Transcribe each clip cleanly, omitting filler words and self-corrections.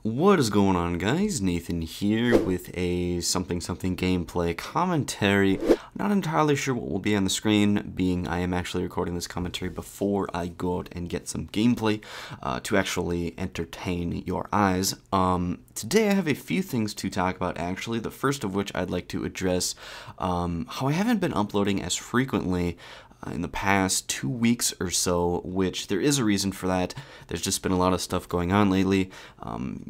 What is going on, guys? Nathan here with a something gameplay commentary. Not entirely sure what will be on the screen, being I am actually recording this commentary before I go out and get some gameplay to actually entertain your eyes. Today I have a few things to talk about, actually. The first of which I'd like to address how I haven't been uploading as frequently in the past 2 weeks or so, which there is a reason for that. There's just been a lot of stuff going on lately.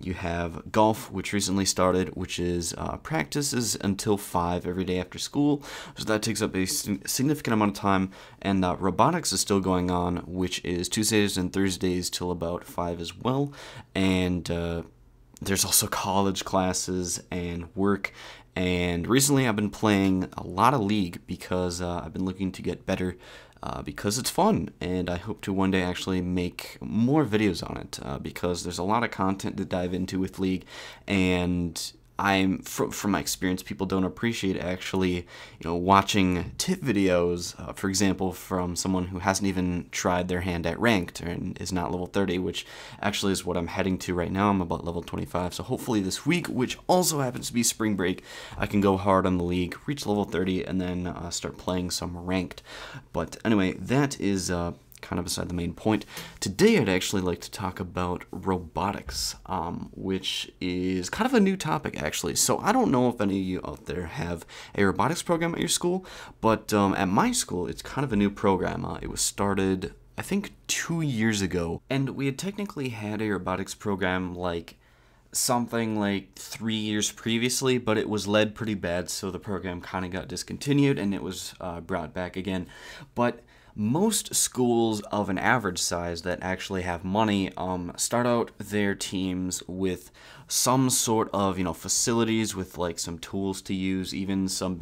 You have golf, which recently started, which is practices until 5 every day after school, so that takes up a significant amount of time, and robotics is still going on, which is Tuesdays and Thursdays till about 5 as well, and there's also college classes and work. And recently I've been playing a lot of League because I've been looking to get better because it's fun, and I hope to one day actually make more videos on it because there's a lot of content to dive into with League, and from my experience, people don't appreciate actually, watching tip videos, for example, from someone who hasn't even tried their hand at ranked and is not level 30, which actually is what I'm heading to right now. I'm about level 25, so hopefully this week, which also happens to be spring break, I can go hard on the League, reach level 30, and then start playing some ranked. But anyway, that is kind of beside the main point. Today I'd actually like to talk about robotics, which is kind of a new topic, actually. So I don't know if any of you out there have a robotics program at your school, but at my school it's kind of a new program. It was started, I think, 2 years ago, and we had technically had a robotics program something like 3 years previously, but it was led pretty bad, so the program kind of got discontinued and it was brought back again. But most schools of an average size that actually have money start out their teams with some sort of facilities with some tools to use, even some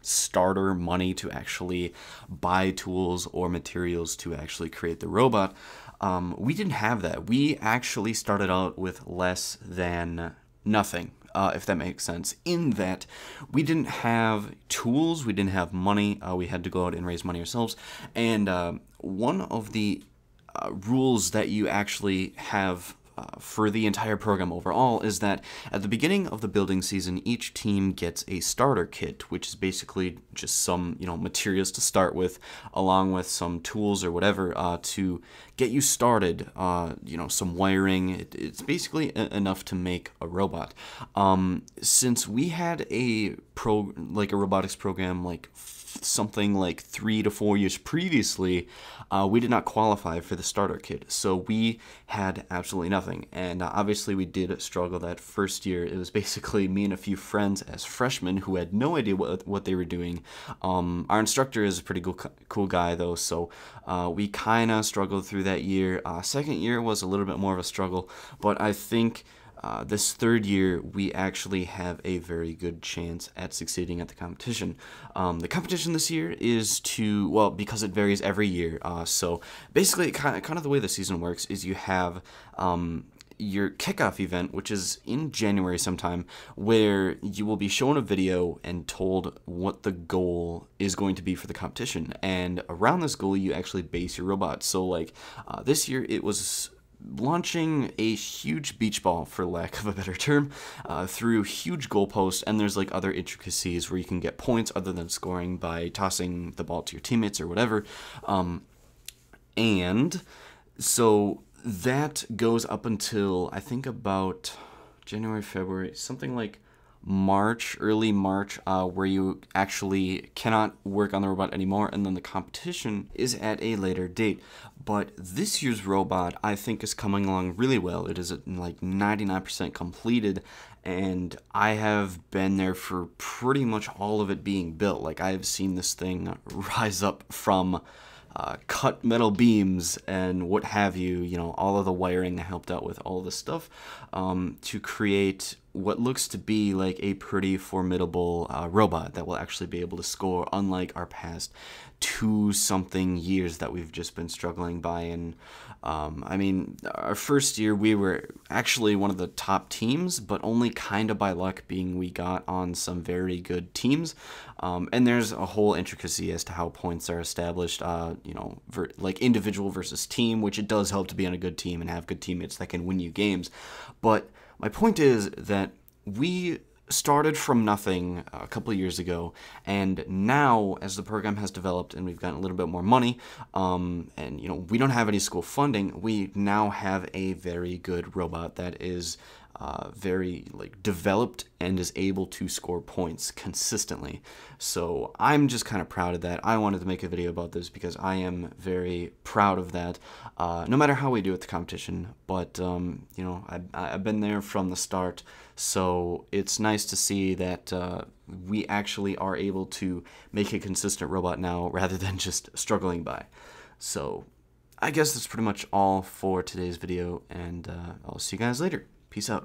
starter money to actually buy tools or materials to actually create the robot. We didn't have that. We actually started out with less than nothing. If that makes sense, in that we didn't have tools, we didn't have money, we had to go out and raise money ourselves, and one of the rules that you actually have for the entire program overall is that at the beginning of the building season, each team gets a starter kit, which is basically just some materials to start with, along with some tools or whatever to get you started. Some wiring. It's basically enough to make a robot. Since we had a robotics program something like 3 to 4 years previously, we did not qualify for the starter kit, so we had absolutely nothing. And obviously we did struggle that first year. It was basically me and a few friends as freshmen who had no idea what they were doing. Our instructor is a pretty cool guy though, so we kind of struggled through that year. Second year was a little bit more of a struggle, but I think this third year, we actually have a very good chance at succeeding at the competition. The competition this year is because it varies every year. So basically, kind of the way the season works is you have your kickoff event, which is in January sometime, where you will be shown a video and told what the goal is going to be for the competition. And around this goal, you actually base your robot. So this year, it was launching a huge beach ball, for lack of a better term, through huge goalposts, and there's other intricacies where you can get points other than scoring by tossing the ball to your teammates or whatever. And so that goes up until I think about January, February, something like March, early March, where you actually cannot work on the robot anymore, and then the competition is at a later date. But this year's robot, I think, is coming along really well. It is 99% completed, and I have been there for pretty much all of it being built. I have seen this thing rise up from cut metal beams and what have you, all of the wiring that helped out with all of this stuff, to create what looks to be a pretty formidable robot that will actually be able to score, unlike our past 2-something years that we've just been struggling by. And I mean, our first year we were actually one of the top teams, but only kind of by luck, being we got on some very good teams. And there's a whole intricacy as to how points are established, individual versus team, which it does help to be on a good team and have good teammates that can win you games. But My point is that we started from nothing a couple of years ago, and now as the program has developed and we've gotten a little bit more money, and we don't have any school funding, we now have a very good robot that is very developed and is able to score points consistently. So I'm just kind of proud of that. I wanted to make a video about this because I am very proud of that, no matter how we do at the competition. But I've been there from the start, so it's nice to see that we actually are able to make a consistent robot now rather than just struggling by. So I guess that's pretty much all for today's video, and I'll see you guys later. Peace out.